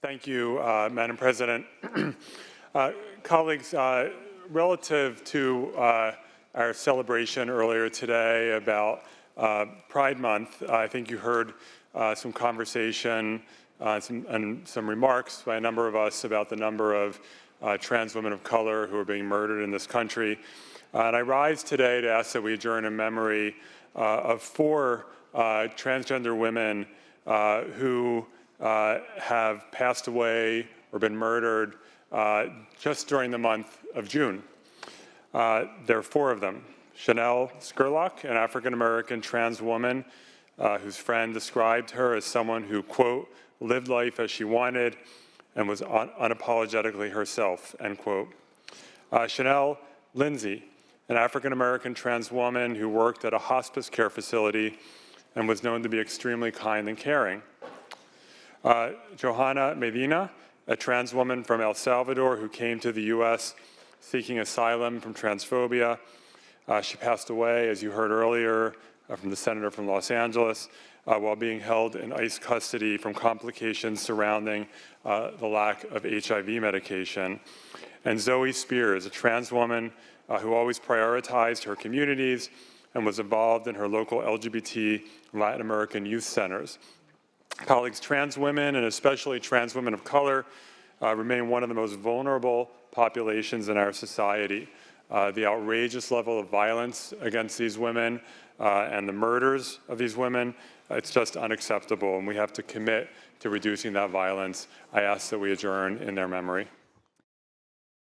Thank you, Madam President. Colleagues, relative to our celebration earlier today about Pride Month, I think you heard some conversation and some remarks by a number of us about the number of trans women of color who are being murdered in this country. And I rise today to ask that we adjourn in memory of 4 transgender women who have passed away or been murdered just during the month of June. There are 4 of them. Chanel Scurlock, an African-American trans woman whose friend described her as someone who, quote, lived life as she wanted and was unapologetically herself, end quote. Chanel Lindsay, an African-American trans woman who worked at a hospice care facility and was known to be extremely kind and caring. Johanna Medina, a trans woman from El Salvador who came to the U.S. seeking asylum from transphobia. She passed away, as you heard earlier, from the senator from Los Angeles, while being held in ICE custody from complications surrounding the lack of HIV medication. And Zoe Spears, a trans woman who always prioritized her communities and was involved in her local LGBT Latin American youth centers. Colleagues, trans women, and especially trans women of color, remain one of the most vulnerable populations in our society. The outrageous level of violence against these women and the murders of these women, it's just unacceptable, and we have to commit to reducing that violence. I ask that we adjourn in their memory.